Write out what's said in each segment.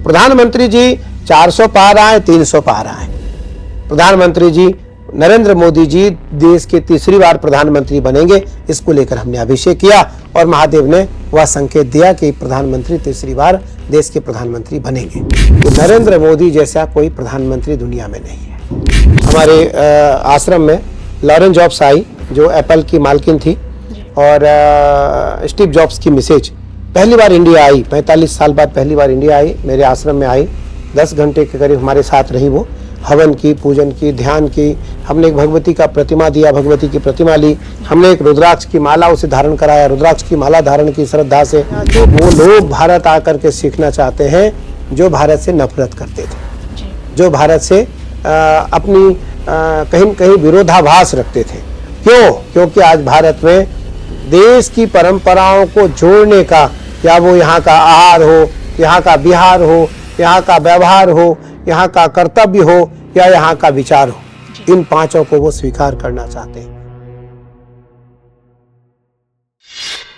प्रधानमंत्री जी 400 पार आए, 300 पार आए। प्रधानमंत्री जी नरेंद्र मोदी जी देश के तीसरी बार प्रधानमंत्री बनेंगे, इसको लेकर हमने अभिषेक किया और महादेव ने वह संकेत दिया कि प्रधानमंत्री तीसरी बार देश के प्रधानमंत्री बनेंगे। तो नरेंद्र मोदी जैसा कोई प्रधानमंत्री दुनिया में नहीं है। हमारे आश्रम में लॉरेन जॉब्स आई, जो एप्पल की मालकिन थी, और स्टीव जॉब्स की मिसेज पहली बार इंडिया आई, 45 साल बाद पहली बार इंडिया आई, मेरे आश्रम में आई। 10 घंटे के करीब हमारे साथ रही। वो हवन की, पूजन की, ध्यान की। हमने एक भगवती का प्रतिमा दिया, भगवती की प्रतिमा ली। हमने एक रुद्राक्ष की माला उसे धारण कराया, रुद्राक्ष की माला धारण की श्रद्धा से। तो वो लोग भारत आकर के सीखना चाहते हैं जो भारत से नफरत करते थे, जो भारत से अपनी कहीं न कहीं विरोधाभास रखते थे। क्यों? क्योंकि आज भारत में देश की परंपराओं को जोड़ने का, या वो यहाँ का आहार हो, यहाँ का विहार हो, यहाँ का व्यवहार हो, यहाँ का कर्तव्य हो, या यहाँ का विचार हो, इन पांचों को वो स्वीकार करना चाहते हैं।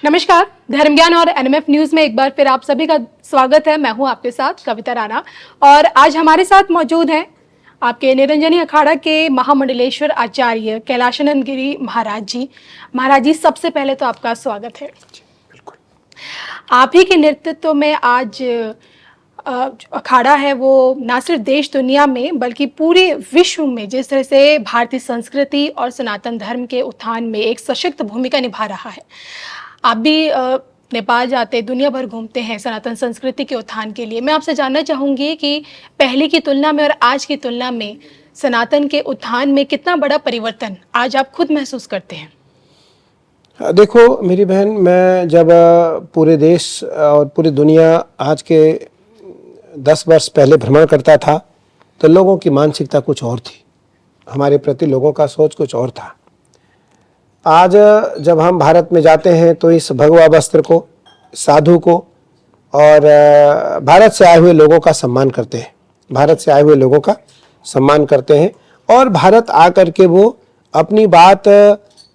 नमस्कार, धर्म ज्ञान और एनएमएफ न्यूज में एक बार फिर आप सभी का स्वागत है। मैं हूं आपके साथ कविता राणा, और आज हमारे साथ मौजूद हैं आपके निरंजनी अखाड़ा के महामंडलेश्वर आचार्य कैलाशानंद गिरी महाराज जी। महाराज जी, सबसे पहले तो आपका स्वागत है। बिल्कुल। आप ही के नेतृत्व में आज अखाड़ा है वो ना सिर्फ देश दुनिया में बल्कि पूरे विश्व में जिस तरह से भारतीय संस्कृति और सनातन धर्म के उत्थान में एक सशक्त भूमिका निभा रहा है। आप भी नेपाल जाते, दुनिया भर घूमते हैं सनातन संस्कृति के उत्थान के लिए। मैं आपसे जानना चाहूँगी कि पहले की तुलना में और आज की तुलना में सनातन के उत्थान में कितना बड़ा परिवर्तन आज आप खुद महसूस करते हैं? देखो मेरी बहन, मैं जब पूरे देश और पूरी दुनिया आज के 10 वर्ष पहले भ्रमण करता था तो लोगों की मानसिकता कुछ और थी, हमारे प्रति लोगों का सोच कुछ और था। आज जब हम भारत में जाते हैं तो इस भगवा वस्त्र को, साधु को और भारत से आए हुए लोगों का सम्मान करते हैं, भारत से आए हुए लोगों का सम्मान करते हैं। और भारत आकर के वो अपनी बात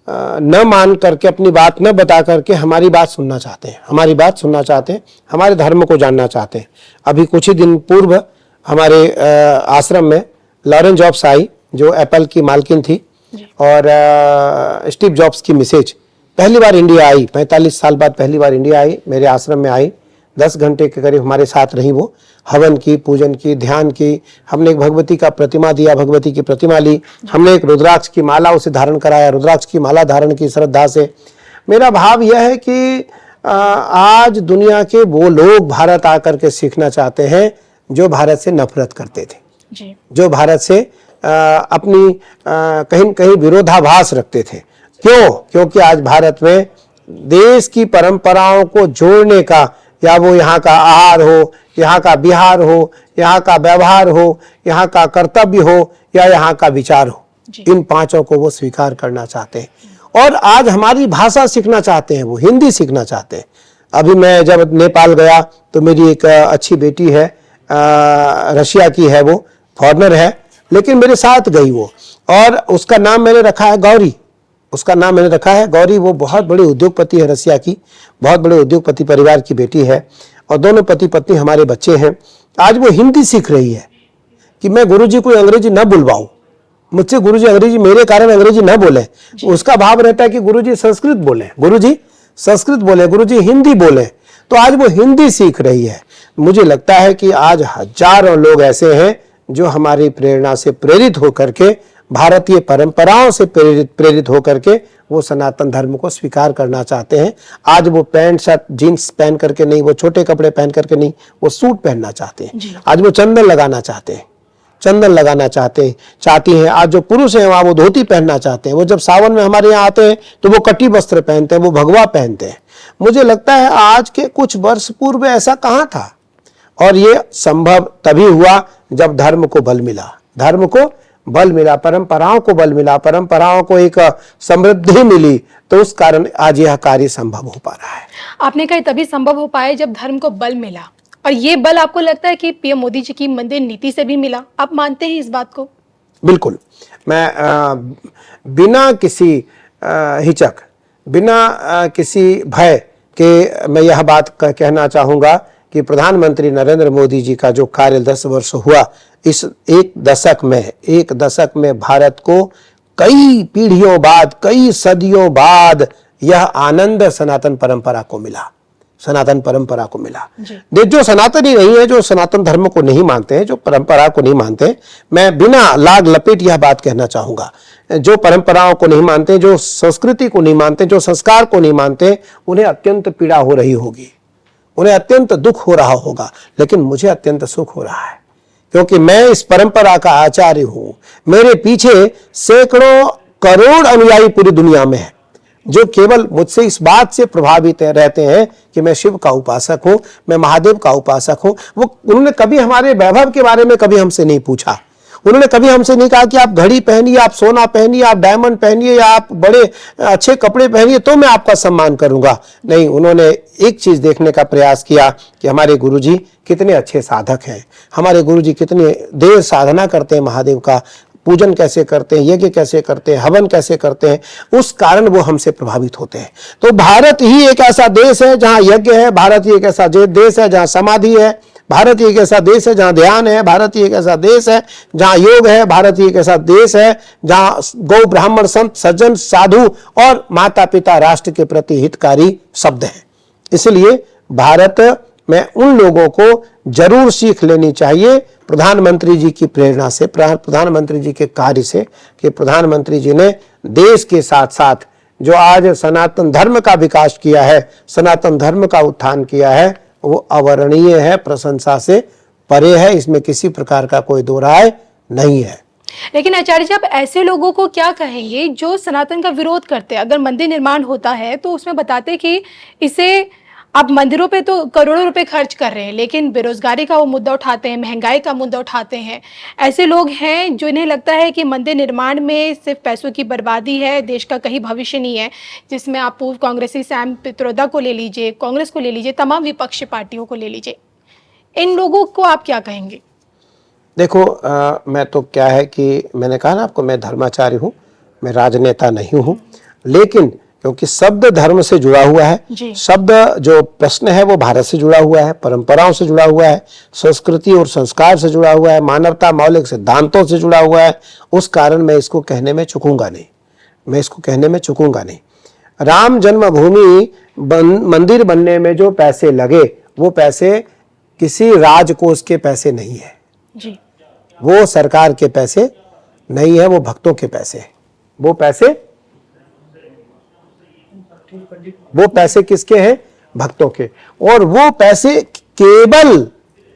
न मान करके, अपनी बात न बता करके हमारी बात सुनना चाहते हैं, हमारी बात सुनना चाहते हैं, हमारे धर्म को जानना चाहते हैं। अभी कुछ ही दिन पूर्व हमारे आश्रम में लॉरेन जॉब्स आई, जो एप्पल की मालकिन थी, और स्टीव जॉब्स की मिसेज पहली बार इंडिया आई, 45 साल बाद पहली बार इंडिया आई, मेरे आश्रम में आई। 10 घंटे के करीब हमारे साथ रही। वो हवन की, पूजन की, ध्यान की। हमने एक भगवती का प्रतिमा दिया, भगवती की प्रतिमा ली। हमने एक रुद्राक्ष की माला उसे धारण कराया, रुद्राक्ष की माला धारण की श्रद्धा से। मेरा भाव यह है कि आज दुनिया के वो लोग भारत आकर के सीखना चाहते हैं जो भारत से नफरत करते थे, जो भारत से अपनी कहीं न कहीं विरोधाभास रखते थे। क्यों? क्योंकि आज भारत में देश की परंपराओं को जोड़ने का, या वो यहाँ का आहार हो, यहाँ का विहार हो, यहाँ का व्यवहार हो, यहाँ का कर्तव्य हो, या यहाँ का विचार हो, इन पांचों को वो स्वीकार करना चाहते हैं। और आज हमारी भाषा सीखना चाहते हैं, वो हिंदी सीखना चाहते हैं। अभी मैं जब नेपाल गया तो मेरी एक अच्छी बेटी है, रशिया की है, वो फॉरेनर है, लेकिन मेरे साथ गई वो, और उसका नाम मैंने रखा है गौरी। उसका नाम मैंने रखा है गौरी। वो बहुत बड़ी उद्योगपति है, रसिया की, बहुत बड़े उद्योगपति परिवार की बेटी है, और दोनों पति पत्नी हमारे बच्चे हैं। आज वो हिंदी सीख रही है कि मैं गुरुजी को अंग्रेजी न बुलवाऊं, मुझसे गुरुजी अंग्रेजी मेरे कारण अंग्रेजी न बोले। उसका भाव रहता है कि गुरुजी संस्कृत बोले, गुरुजी संस्कृत बोले, गुरुजी हिंदी बोले। तो आज वो हिंदी सीख रही है। मुझे लगता है कि आज हजारों लोग ऐसे हैं जो हमारी प्रेरणा से प्रेरित होकर के, भारतीय परंपराओं से प्रेरित होकर के वो सनातन धर्म को स्वीकार करना चाहते हैं। आज वो पैंट शर्ट जीन्स पहन करके नहीं, वो छोटे कपड़े पहन करके नहीं, वो सूट पहनना चाहते हैं। आज वो चंदन लगाना चाहते हैं, चंदन लगाना चाहती हैं। आज जो पुरुष हैं वहाँ वो धोती पहनना चाहते हैं। वो जब सावन में हमारे यहाँ आते हैं तो वो कटी वस्त्र पहनते हैं, वो भगवा पहनते हैं। मुझे लगता है आज के कुछ वर्ष पूर्व ऐसा कहाँ था, और ये संभव तभी हुआ जब धर्म को बल मिला, धर्म को बल मिला, परंपराओं को बल मिला, परंपराओं को एक समृद्धि मिली, तो उस कारण आज यह कार्य संभव हो पा रहा है। आपने कहा तभी संभव हो पाया जब धर्म को बल मिला, और ये बल आपको लगता है कि पीएम मोदी जी की मंदिर नीति से भी मिला? आप मानते हैं इस बात को? बिल्कुल। मैं बिना किसी हिचक, बिना किसी भय के मैं यह बात कहना चाहूँगा कि प्रधानमंत्री नरेंद्र मोदी जी का जो कार्य 10 वर्ष हुआ, इस एक दशक में भारत को कई पीढ़ियों बाद, कई सदियों बाद यह आनंद सनातन परंपरा को मिला, सनातन परंपरा को मिला। जो सनातनी नहीं है, जो सनातन धर्म को नहीं मानते हैं, जो परंपरा को नहीं मानते, मैं बिना लाग लपेट यह बात कहना चाहूंगा, जो परंपराओं को नहीं मानते, जो संस्कृति को नहीं मानते, जो संस्कार को नहीं मानते, उन्हें अत्यंत पीड़ा हो रही होगी, उन्हें अत्यंत दुख हो रहा होगा, लेकिन मुझे अत्यंत सुख हो रहा है, क्योंकि मैं इस परंपरा का आचार्य हूं। मेरे पीछे सैकड़ों करोड़ अनुयायी पूरी दुनिया में है, जो केवल मुझसे इस बात से प्रभावित रहते हैं कि मैं शिव का उपासक हूं, मैं महादेव का उपासक हूं। उन्होंने कभी हमारे वैभव के बारे में कभी हमसे नहीं पूछा, उन्होंने कभी हमसे नहीं कहा कि आप घड़ी पहनिए, आप सोना पहनिए, आप डायमंड पहनिए, या आप बड़े अच्छे कपड़े पहनिए तो मैं आपका सम्मान करूंगा। नहीं, उन्होंने एक चीज देखने का प्रयास किया कि हमारे गुरुजी कितने अच्छे साधक हैं, हमारे गुरुजी कितने देर साधना करते हैं, महादेव का पूजन कैसे करते हैं, यज्ञ कैसे करते हैं, हवन कैसे करते हैं, उस कारण वो हमसे प्रभावित होते हैं। तो भारत ही एक ऐसा देश है जहां यज्ञ है, भारत ही एक ऐसा देश है जहां समाधि है, भारत ही एक ऐसा देश है जहां ध्यान है, भारत ही एक ऐसा देश है जहां योग है, भारत ही एक ऐसा देश है जहां गौ ब्राह्मण संत सज्जन साधु और माता पिता राष्ट्र के प्रति हितकारी शब्द हैं। इसलिए भारत में उन लोगों को जरूर सीख लेनी चाहिए प्रधानमंत्री जी की प्रेरणा से, प्रधानमंत्री जी के कार्य से, कि प्रधानमंत्री जी ने देश के साथ साथ जो आज सनातन धर्म का विकास किया है, सनातन धर्म का उत्थान किया है, वो अवर्णनीय है, प्रशंसा से परे है, इसमें किसी प्रकार का कोई दो राय नहीं है। लेकिन आचार्य जी, आप ऐसे लोगों को क्या कहेंगे जो सनातन का विरोध करते हैं? अगर मंदिर निर्माण होता है तो उसमें बताते कि इसे आप मंदिरों पे तो करोड़ों रुपए खर्च कर रहे हैं, लेकिन बेरोजगारी का वो मुद्दा उठाते हैं, महंगाई का मुद्दा उठाते हैं। ऐसे लोग हैं जो इन्हें लगता है कि मंदिर निर्माण में सिर्फ पैसों की बर्बादी है, देश का कहीं भविष्य नहीं है। जिसमें आप पूर्व कांग्रेसी सैम पित्रोदा को ले लीजिए, कांग्रेस को ले लीजिए, तमाम विपक्षी पार्टियों को ले लीजिए, इन लोगों को आप क्या कहेंगे? देखो, मैं तो क्या है कि मैंने कहा ना आपको, मैं धर्माचार्य हूँ, मैं राजनेता नहीं हूँ, लेकिन क्योंकि शब्द धर्म से जुड़ा हुआ है, शब्द जो प्रश्न है वो भारत से जुड़ा हुआ है, परंपराओं से जुड़ा हुआ है, संस्कृति और संस्कार से जुड़ा हुआ है, मानवता मौलिक सिद्धांतों से जुड़ा हुआ है, उस कारण मैं इसको कहने में चूकूंगा नहीं, मैं इसको कहने में चूकूंगा नहीं। राम जन्मभूमि मंदिर बनने में जो पैसे लगे, वो पैसे किसी राजकोष के पैसे नहीं है जी। वो सरकार के पैसे नहीं है, वो भक्तों के पैसे हैं। वो पैसे किसके हैं? भक्तों के। और वो पैसे केवल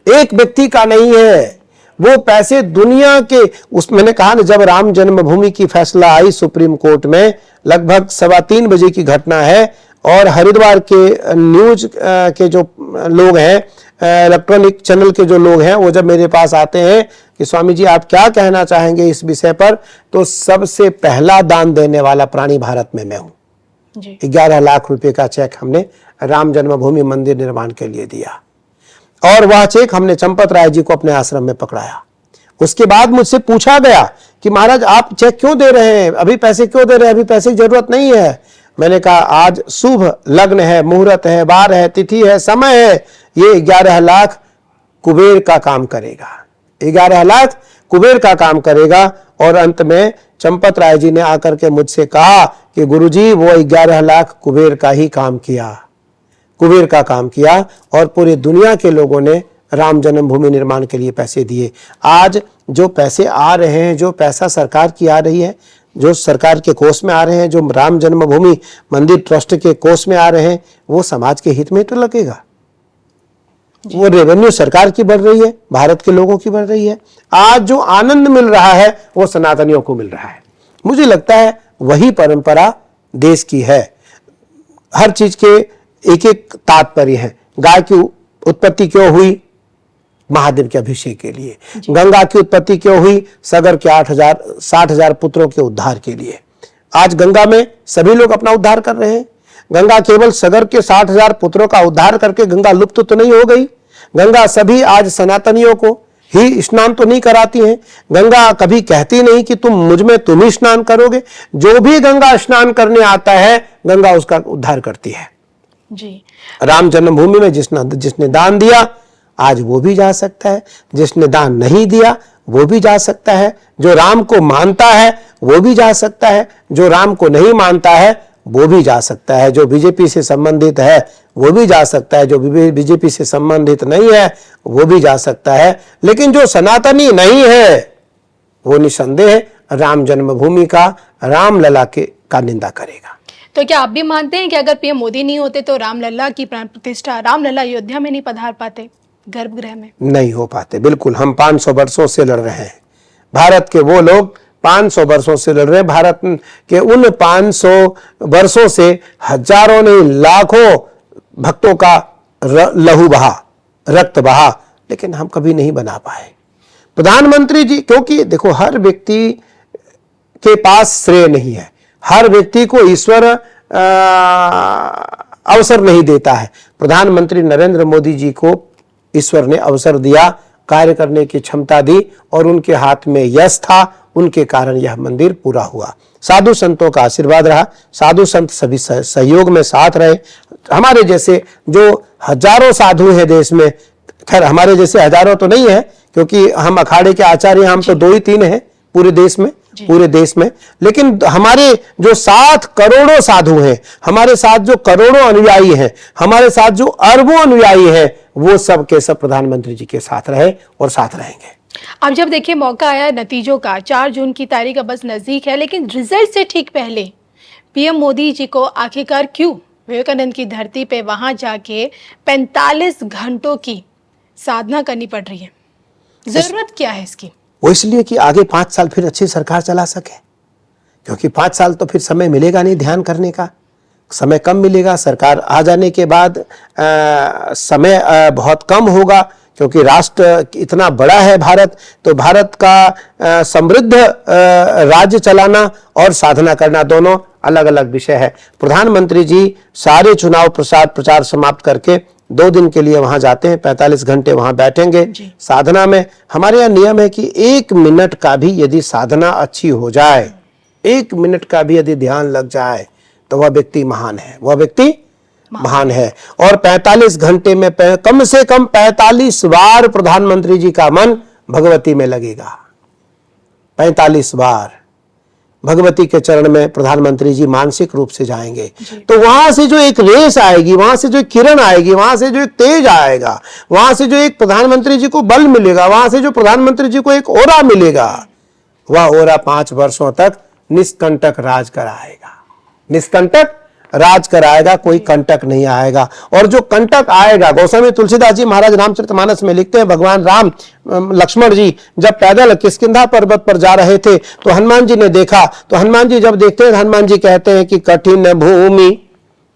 एक व्यक्ति का नहीं है, वो पैसे दुनिया के, उस मैंने कहा ना, जब राम जन्मभूमि की फैसला आई सुप्रीम कोर्ट में, लगभग 3:15 बजे की घटना है, और हरिद्वार के न्यूज के जो लोग हैं, इलेक्ट्रॉनिक चैनल के जो लोग हैं, वो जब मेरे पास आते हैं कि स्वामी जी आप क्या कहना चाहेंगे इस विषय पर, तो सबसे पहला दान देने वाला प्राणी भारत में मैं हूं। 11 लाख रुपए का चेक हमने राम जन्मभूमि मंदिर निर्माण के लिए दिया, और वह चेक हमने चंपत राय जी को अपने आश्रम में पकड़ाया। उसके बाद मुझसे पूछा गया कि महाराज आप चेक क्यों दे रहे हैं, अभी पैसे क्यों दे रहे हैं, अभी पैसे की जरूरत नहीं है। मैंने कहा आज शुभ लग्न है, मुहूर्त है, वार है, तिथि है, समय है, ये 11 लाख कुबेर का काम करेगा, 11 लाख कुबेर का काम करेगा। और अंत में चंपत राय जी ने आकर के मुझसे कहा कि गुरुजी वो 11 लाख कुबेर का ही काम किया, कुबेर का काम किया, और पूरी दुनिया के लोगों ने राम जन्मभूमि निर्माण के लिए पैसे दिए। आज जो पैसे आ रहे हैं, जो पैसा सरकार की आ रही है, जो सरकार के कोष में आ रहे हैं, जो राम जन्मभूमि मंदिर ट्रस्ट के कोष में आ रहे हैं, वो समाज के हित में तो लगेगा। वो रेवेन्यू सरकार की बढ़ रही है, भारत के लोगों की बढ़ रही है। आज जो आनंद मिल रहा है वो सनातनियों को मिल रहा है। मुझे लगता है वही परंपरा देश की है। हर चीज के एक एक तात्पर्य है। गाय की उत्पत्ति क्यों हुई? महादेव के अभिषेक के लिए। गंगा की उत्पत्ति क्यों हुई? सगर के 60,000 पुत्रों के उद्धार के लिए। आज गंगा में सभी लोग अपना उद्धार कर रहे हैं। गंगा केवल सगर के 60,000 पुत्रों का उद्धार करके गंगा लुप्त तो नहीं हो गई। गंगा सभी आज सनातनियों को ही स्नान तो नहीं कराती हैं। गंगा कभी कहती नहीं कि मुझ में तुम ही स्नान करोगे। जो भी गंगा स्नान करने आता है, गंगा उसका उद्धार करती है। जी। राम जन्मभूमि में जिसने दान दिया आज वो भी जा सकता है, जिसने दान नहीं दिया वो भी जा सकता है, जो राम को मानता है वो भी जा सकता है, जो राम को नहीं मानता है वो भी जा सकता है, जो बीजेपी से संबंधित है वो भी जा सकता है, जो बीजेपी से संबंधित नहीं है वो भी जा सकता है, लेकिन जो सनातनी नहीं है वो निसंदेह राम जन्मभूमि का, रामलला का निंदा करेगा। तो क्या आप भी मानते हैं कि अगर पीएम मोदी नहीं होते तो रामलला की प्राण प्रतिष्ठा, रामलला अयोध्या में नहीं पधार पाते, गर्भगृह में? नहीं हो पाते, बिल्कुल। हम 500 वर्षों से लड़ रहे हैं, भारत के वो लोग 500 वर्षों से लड़ रहे हैं, भारत के उन 500 वर्षों से हजारों नहीं लाखों भक्तों का लहू बहा, रक्त बहा, लेकिन हम कभी नहीं बना पाए। प्रधानमंत्री जी, क्योंकि देखो हर व्यक्ति के पास श्रेय नहीं है, हर व्यक्ति को ईश्वर अवसर नहीं देता है। प्रधानमंत्री नरेंद्र मोदी जी को ईश्वर ने अवसर दिया, कार्य करने की क्षमता दी और उनके हाथ में यश था, उनके कारण यह मंदिर पूरा हुआ। साधु संतों का आशीर्वाद रहा, साधु संत सभी सहयोग में साथ रहे। हमारे जैसे जो हजारों साधु हैं देश में, खैर हमारे जैसे हजारों तो नहीं है क्योंकि हम अखाड़े के आचार्य, हम तो 2 ही 3 हैं पूरे देश में, लेकिन हमारे जो 7 करोड़ों साधु हैं, हमारे साथ जो करोड़ों अनुयायी हैं, हमारे साथ जो अरबों अनुयायी हैं, वो सब के सब प्रधानमंत्री जी के साथ रहे और साथ रहेंगे। अब जब देखिए मौका आया नतीजों का, 4 जून की तारीख अब बस नजदीक है, लेकिन रिजल्ट से ठीक पहले पीएम मोदी जी को आखिरकार क्यों विवेकानंद की धरती पे वहां जाके 45 घंटों की साधना करनी पड़ रही है? जरूरत क्या है इसकी? वो इसलिए कि आगे 5 साल फिर अच्छी सरकार चला सके, क्योंकि 5 साल तो फिर समय मिलेगा नहीं ध्यान करने का, समय कम मिलेगा। सरकार आ जाने के बाद समय बहुत कम होगा, क्योंकि राष्ट्र इतना बड़ा है भारत, तो भारत का समृद्ध राज्य चलाना और साधना करना दोनों अलग अलग विषय है। प्रधानमंत्री जी सारे चुनाव प्रचार समाप्त करके 2 दिन के लिए वहां जाते हैं, 45 घंटे वहां बैठेंगे साधना में। हमारे यहाँ नियम है कि 1 मिनट का भी यदि साधना अच्छी हो जाए, 1 मिनट का भी यदि ध्यान लग जाए तो वह व्यक्ति महान है, वह व्यक्ति महान है। और 45 घंटे में कम से कम 45 बार प्रधानमंत्री जी का मन भगवती में लगेगा। 45 बार भगवती के चरण में प्रधानमंत्री जी मानसिक रूप से जाएंगे, तो वहां से जो एक रेस आएगी, वहां से जो एक किरण आएगी, वहां से जो एक तेज आएगा, वहां से जो एक प्रधानमंत्री जी को बल मिलेगा, वहां से जो प्रधानमंत्री जी को एक ओरा मिलेगा, वह ओरा 5 वर्षों तक निष्कंटक राज कराएगा, निष्कंटक राज कराएगा, कोई कंटक नहीं आएगा। और जो कंटक आएगा, गोस्वामी तुलसीदास जी महाराज रामचरितमानस में लिखते हैं, भगवान राम लक्ष्मण जी जब पैदल किष्किंधा पर्वत पर जा रहे थे तो हनुमान जी ने देखा, तो हनुमान जी जब देखते हैं, हनुमान जी कहते हैं कि कठिन भूमि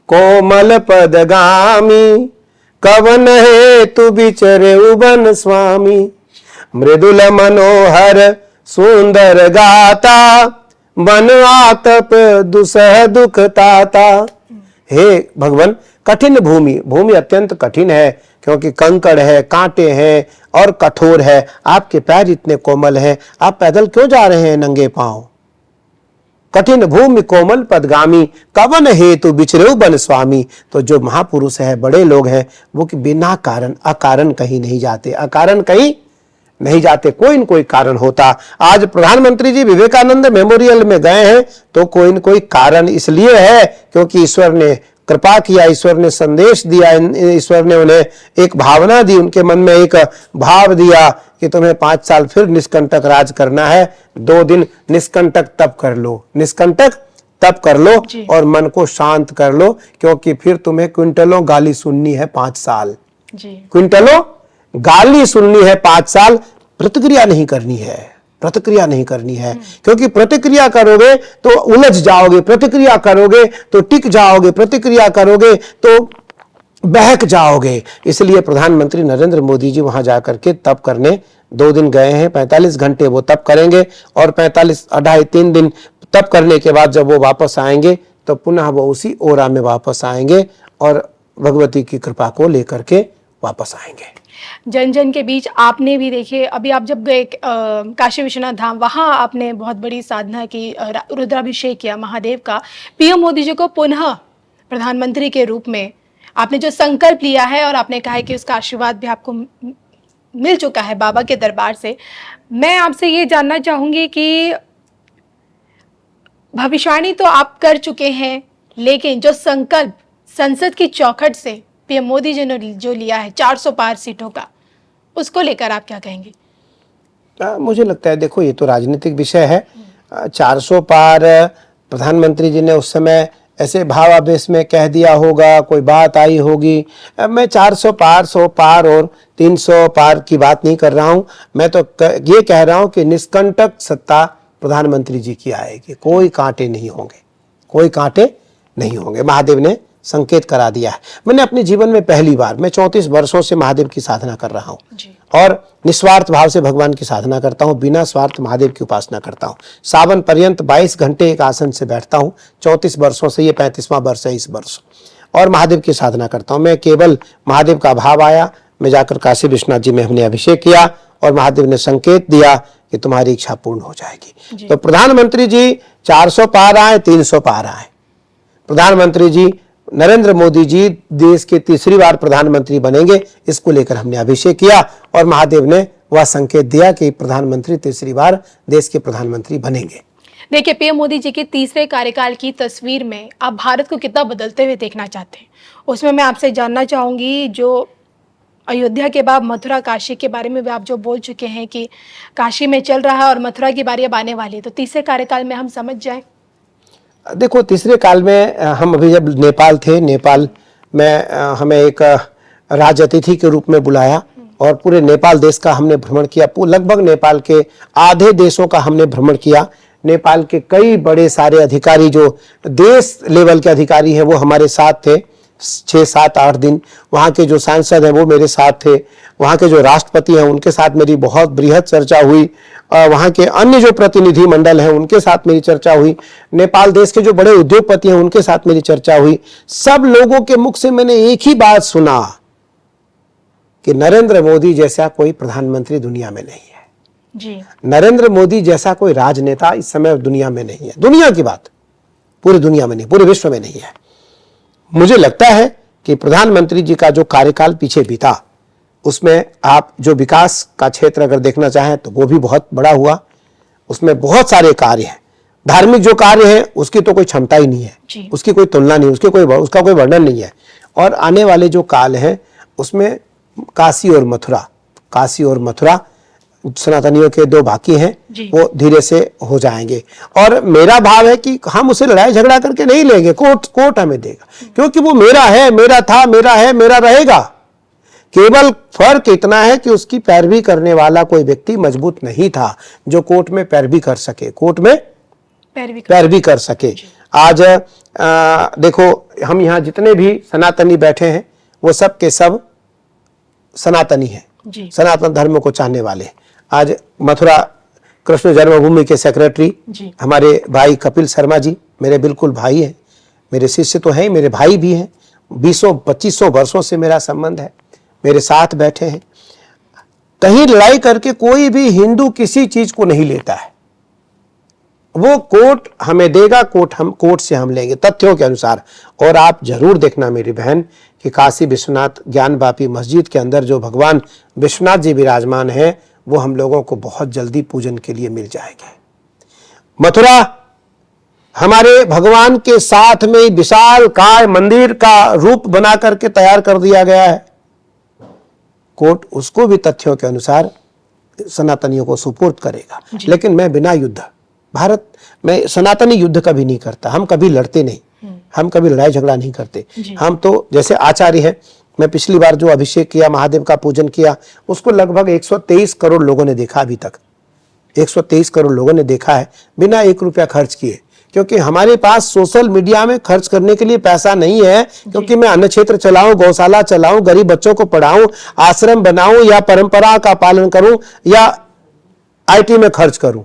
कोमल पदगामी, कवन हेतु बिचरे उबन स्वामी, मृदुल मनोहर सुंदर गाता, बन आतप दुसह दुख ताता। हे भगवान, कठिन भूमि, भूमि अत्यंत कठिन है क्योंकि कंकड़ है, कांटे हैं और कठोर है। आपके पैर इतने कोमल हैं, आप पैदल क्यों जा रहे हैं नंगे पांव? कठिन भूमि कोमल पदगामी, कवन हेतु बिचरे बन स्वामी। तो जो महापुरुष है, बड़े लोग हैं, वो कि बिना कारण अकारण कहीं नहीं जाते, अकारण कहीं नहीं जाते, कोई न कोई कारण होता। आज प्रधानमंत्री जी विवेकानंद मेमोरियल में गए हैं तो कोई न कोई कारण इसलिए है क्योंकि ईश्वर ने कृपा किया, ईश्वर ने संदेश दिया, ईश्वर ने उन्हें एक भावना दी, उनके मन में एक भाव दिया कि तुम्हें 5 साल फिर निष्कंटक राज करना है। 2 दिन निष्कंटक तप कर लो, निष्कंटक तप कर लो और मन को शांत कर लो, क्योंकि फिर तुम्हें क्विंटलों गाली सुननी है 5 साल, क्विंटलों गाली सुननी है 5 साल। प्रतिक्रिया नहीं करनी है, प्रतिक्रिया नहीं करनी है, क्योंकि प्रतिक्रिया करोगे तो उलझ जाओगे, प्रतिक्रिया करोगे तो टिक जाओगे, प्रतिक्रिया करोगे तो बहक जाओगे। इसलिए प्रधानमंत्री नरेंद्र मोदी जी वहां जाकर के तप करने 2 दिन गए हैं, 45 घंटे वो तप करेंगे और 3 दिन तप करने के बाद जब वो वापस आएंगे तो पुनः वो उसी ओरा में वापस आएंगे और भगवती की कृपा को लेकर के वापस आएंगे। जन जन के बीच आपने भी देखिए, अभी आप जब गए काशी विश्वनाथ धाम, वहाँ आपने बहुत बड़ी साधना की, रुद्राभिषेक किया महादेव का। पीएम मोदी जी को पुनः प्रधानमंत्री के रूप में आपने जो संकल्प लिया है और आपने कहा है कि उसका आशीर्वाद भी आपको मिल चुका है बाबा के दरबार से, मैं आपसे ये जानना चाहूँगी कि भविष्यवाणी तो आप कर चुके हैं, लेकिन जो संकल्प संसद की चौखट से पीएम मोदी जी ने जो लिया है 400 पार सीटों का, उसको लेकर आप क्या कहेंगे? मुझे लगता है, देखो, ये तो राजनीतिक विषय है। 400 पार प्रधानमंत्री जी ने उस समय ऐसे भावावेश में कह दिया होगा, कोई बात आई होगी। मैं 400 पार, 100 पार और 300 पार की बात नहीं कर रहा हूं। मैं तो ये कह रहा हूं कि निष्कंटक सत्ता प्रधानमंत्री जी की आएगी, कोई कांटे नहीं होंगे, कोई कांटे नहीं होंगे। महादेव ने संकेत करा दिया है। मैंने अपने जीवन में पहली बार, मैं 34 वर्षों से महादेव की साधना कर रहा हूँ और निस्वार्थ भाव से भगवान की साधना करता हूँ, बिना स्वार्थ महादेव की उपासना करता हूँ। सावन पर्यंत 22 घंटे एक आसन से बैठता हूँ। 34 वर्षों से, ये 35वां वर्ष है इस वर्ष, और महादेव की साधना करता हूँ। मैं केवल महादेव का भाव आया, मैं जाकर काशी विश्वनाथ जी में हमने अभिषेक किया और महादेव ने संकेत दिया कि तुम्हारी इच्छा पूर्ण हो जाएगी। तो प्रधानमंत्री जी 400 पार आए, 300 पार आए। प्रधानमंत्री जी नरेंद्र मोदी जी देश के तीसरी बार प्रधानमंत्री बनेंगे, इसको लेकर हमने अभिषेक किया और महादेव ने वह संकेत दिया कि प्रधानमंत्री तीसरी बार देश के प्रधानमंत्री बनेंगे। देखिए, पीएम मोदी जी के तीसरे कार्यकाल की तस्वीर में आप भारत को कितना बदलते हुए देखना चाहते हैं, उसमें मैं आपसे जानना चाहूँगी, जो अयोध्या के बाद मथुरा काशी के बारे में भी आप जो बोल चुके हैं कि काशी में चल रहा है और मथुरा की बारी अब आने वाली है, तो तीसरे कार्यकाल में हम समझ जाएं। देखो, तीसरे काल में हम अभी जब नेपाल थे, नेपाल में हमें एक राज अतिथि के रूप में बुलाया और पूरे नेपाल देश का हमने भ्रमण किया। लगभग नेपाल के आधे देशों का हमने भ्रमण किया। नेपाल के कई बड़े सारे अधिकारी, जो देश लेवल के अधिकारी हैं, वो हमारे साथ थे 6, 7, 8 दिन। वहाँ के जो सांसद हैं वो मेरे साथ थे, वहाँ के जो राष्ट्रपति हैं उनके साथ मेरी बहुत बृहद चर्चा हुई, वहाँ के अन्य जो प्रतिनिधि मंडल हैं उनके साथ मेरी चर्चा हुई, नेपाल देश के जो बड़े उद्योगपति हैं उनके साथ मेरी चर्चा हुई। सब लोगों के मुख से मैंने एक ही बात सुना कि नरेंद्र मोदी जैसा कोई प्रधानमंत्री दुनिया में नहीं है जी। नरेंद्र मोदी जैसा कोई राजनेता इस समय दुनिया में नहीं है। दुनिया की बात, पूरी दुनिया में नहीं, पूरे विश्व में नहीं है। मुझे लगता है कि प्रधानमंत्री जी का जो कार्यकाल पीछे बीता, उसमें आप जो विकास का क्षेत्र अगर देखना चाहें तो वो भी बहुत बड़ा हुआ। उसमें बहुत सारे कार्य हैं। धार्मिक जो कार्य है उसकी तो कोई क्षमता ही नहीं है, उसकी कोई तुलना नहीं, उसका कोई वर्णन नहीं है। और आने वाले जो काल है उसमें काशी और मथुरा सनातनियों के 2 बाकी हैं, वो धीरे से हो जाएंगे। और मेरा भाव है कि हम उसे लड़ाई झगड़ा करके नहीं लेंगे, कोर्ट हमें देगा, क्योंकि वो मेरा है, मेरा था, मेरा है, मेरा रहेगा। केवल फर्क इतना है कि उसकी पैरवी करने वाला कोई व्यक्ति मजबूत नहीं था जो कोर्ट में पैरवी कर सके, कोर्ट में पैरवी कर सके। आज देखो, हम यहाँ जितने भी सनातनी बैठे हैं वो सब के सब सनातनी हैं, सनातन धर्म को चाहने वाले। आज मथुरा कृष्ण जन्मभूमि के सेक्रेटरी हमारे भाई कपिल शर्मा जी मेरे बिल्कुल भाई हैं, मेरे शिष्य तो हैं, मेरे भाई भी हैं। 20-25 वर्षों से मेरा संबंध है, मेरे साथ बैठे हैं। कहीं लड़ाई करके कोई भी हिंदू किसी चीज को नहीं लेता है। वो कोर्ट हमें देगा, कोर्ट से हम लेंगे तथ्यों के अनुसार। और आप जरूर देखना मेरी बहन कि काशी विश्वनाथ ज्ञान वापी मस्जिद के अंदर जो भगवान विश्वनाथ जी विराजमान हैं वो हम लोगों को बहुत जल्दी पूजन के लिए मिल जाएंगे। मथुरा हमारे भगवान के साथ में विशाल काय मंदिर का रूप बना करके तैयार कर दिया गया है। कोर्ट उसको भी तथ्यों के अनुसार सनातनियों को सुपुर्द करेगा। लेकिन मैं बिना युद्ध, भारत में सनातनी युद्ध कभी नहीं करता, हम कभी लड़ते नहीं, हम कभी लड़ाई झगड़ा नहीं करते। हम तो जैसे आचार्य है, मैं पिछली बार जो अभिषेक किया, महादेव का पूजन किया, उसको लगभग 123 करोड़ लोगों ने देखा। अभी तक 123 करोड़ लोगों ने देखा है बिना 1 रुपया खर्च किए, क्योंकि हमारे पास सोशल मीडिया में खर्च करने के लिए पैसा नहीं है। क्योंकि मैं अन्न क्षेत्र चलाऊं, गौशाला चलाऊं, गरीब बच्चों को पढ़ाऊं, आश्रम बनाऊं, या परंपरा का पालन करूं, या IT में खर्च करूं।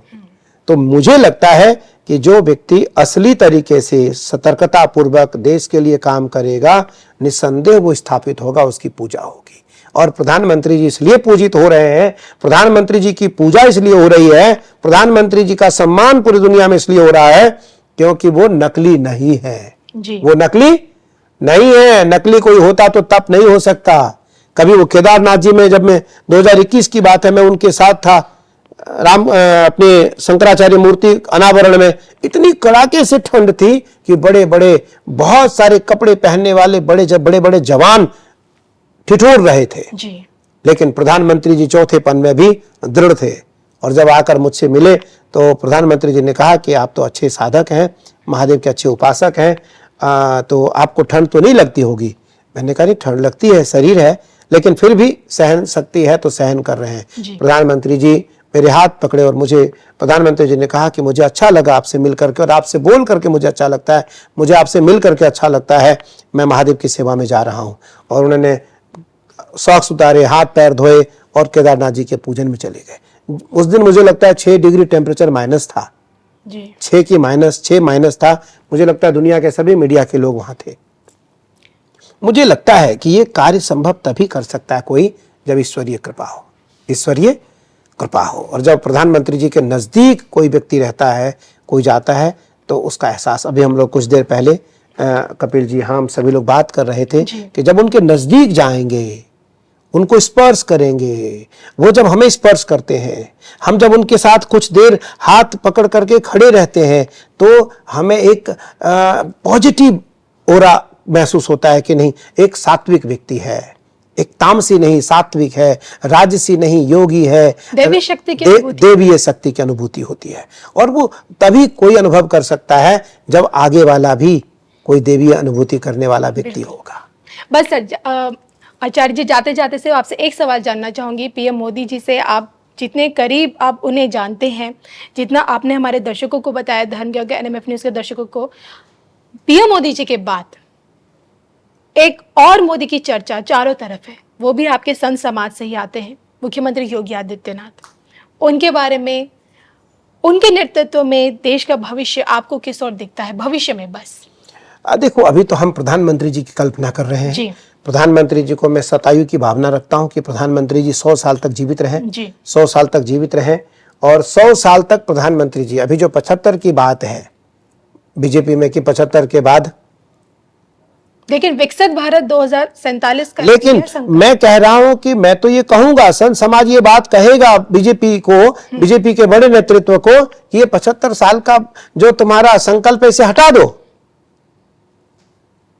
तो मुझे लगता है कि जो व्यक्ति असली तरीके से सतर्कता पूर्वक देश के लिए काम करेगा, निस्संदेह वो स्थापित होगा, उसकी पूजा होगी। और प्रधानमंत्री जी इसलिए पूजित हो रहे हैं, प्रधानमंत्री जी की पूजा इसलिए हो रही है, प्रधानमंत्री जी का सम्मान पूरी दुनिया में इसलिए हो रहा है क्योंकि वो नकली नहीं है। वो नकली नहीं है। नकली कोई होता तो तप नहीं हो सकता। कभी वो केदारनाथ जी में, जब मैं 2021 की बात है, मैं उनके साथ था, अपने शंकराचार्य मूर्ति अनावरण में, इतनी कड़ाके से ठंड थी कि बड़े बड़े बहुत सारे कपड़े पहनने वाले बड़े बड़े जवान ठिठुर रहे थे जी। लेकिन प्रधानमंत्री जी चौथेपन में भी दृढ़ थे। और जब आकर मुझसे मिले तो प्रधानमंत्री जी ने कहा कि आप तो अच्छे साधक हैं, महादेव के अच्छे उपासक हैं, तो आपको ठंड तो नहीं लगती होगी। मैंने कहा नहीं, ठंड लगती है, शरीर है, लेकिन फिर भी सहन शक्ति है तो सहन कर रहे हैं। प्रधानमंत्री जी मेरे हाथ पकड़े और मुझे, प्रधानमंत्री जी ने कहा कि मुझे अच्छा लगा आपसे मिल करके, और आपसे बोल करके मुझे अच्छा लगता है, मुझे आपसे मिल करके अच्छा लगता है, मैं महादेव की सेवा में जा रहा हूँ। और उन्होंने सॉक्स उतारे, हाथ पैर धोए और केदारनाथ जी के पूजन में चले गए। उस दिन मुझे लगता है 6 डिग्री टेम्परेचर माइनस था जी। 6 माइनस था। मुझे लगता है दुनिया के सभी मीडिया के लोग वहां थे। मुझे लगता है कि ये कार्य संभव तभी कर सकता है कोई, जब ईश्वरीय कृपा हो, ईश्वरीय कृपा हो। और जब प्रधानमंत्री जी के नजदीक कोई व्यक्ति रहता है, कोई जाता है, तो उसका एहसास, अभी हम लोग कुछ देर पहले कपिल जी, हम सभी लोग बात कर रहे थे कि जब उनके नजदीक जाएंगे, उनको स्पर्श करेंगे, वो जब हमें स्पर्श करते हैं, हम जब उनके साथ कुछ देर हाथ पकड़ करके खड़े रहते हैं, तो हमें एक पॉजिटिव ऑरा महसूस होता है कि नहीं, एक सात्विक व्यक्ति है, एक तामसी नहीं सात्विक है, राजसी नहीं योगी है, देवी शक्ति की देवीय शक्ति की अनुभूति होती है। और वो तभी कोई अनुभव कर सकता है जब आगे वाला भी कोई देवीय अनुभूति करने वाला व्यक्ति होगा। बस सर, आचार्य जी, जाते जाते से आपसे एक सवाल जानना चाहूंगी। पीएम मोदी जी से आप जितने करीब आप उन्हें जानते हैं, जितना आपने हमारे दर्शकों को बताया, धर्म के एनएमएफ न्यूज़ के दर्शकों को, पीएम मोदी जी के बाद एक और मोदी की चर्चा चारों तरफ है, वो भी आपके संत समाज से ही आते हैं, मुख्यमंत्री योगी आदित्यनाथ। उनके बारे में, उनके नेतृत्व में देश का भविष्य आपको किस ओर दिखता है भविष्य में? बस देखो, अभी तो हम प्रधानमंत्री जी की कल्पना कर रहे हैं जी। प्रधानमंत्री जी को मैं शतायु की भावना रखता हूं कि प्रधानमंत्री जी 100 साल तक जीवित रहें, 100 साल तक जीवित रहें। और 100 साल तक प्रधानमंत्री जी, अभी जो 75 की बात है बीजेपी में कि 75 के बाद, लेकिन विकसित भारत 2047 का, लेकिन मैं कह रहा हूं कि मैं तो ये कहूंगा, संत समाज ये बात कहेगा बीजेपी को, बीजेपी के बड़े नेतृत्व को, कि ये 75 साल का जो तुम्हारा संकल्प है इसे हटा दो,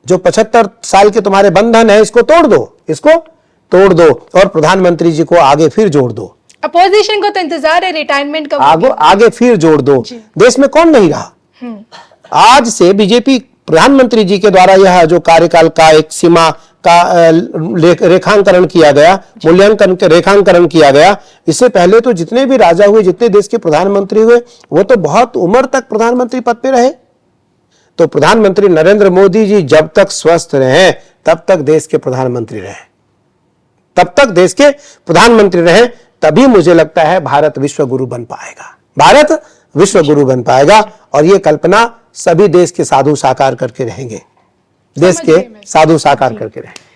जो 75 साल के तुम्हारे बंधन है इसको तोड़ दो, इसको तोड़ दो, और प्रधानमंत्री जी को आगे फिर जोड़ दो। अपोजिशन को तो इंतजार है रिटायरमेंट का, आगे फिर जोड़ दो। देश में कौन नहीं रहा। आज से बीजेपी प्रधानमंत्री जी के द्वारा यह जो कार्यकाल का एक सीमा का रेखांकरण किया गया, मूल्यांकन रेखांकरण किया गया, इससे पहले तो जितने भी राजा हुए, जितने देश के प्रधानमंत्री हुए, वो तो बहुत उम्र तक प्रधानमंत्री पद पे रहे। तो प्रधानमंत्री नरेंद्र मोदी जी जब तक स्वस्थ रहे तब तक देश के प्रधानमंत्री रहे, तब तक देश के प्रधानमंत्री रहे, तभी मुझे लगता है भारत विश्व गुरु बन पाएगा, भारत विश्व गुरु बन पाएगा। और ये कल्पना सभी देश के साधु साकार करके रहेंगे, देश के साधु साकार करके रहेंगे।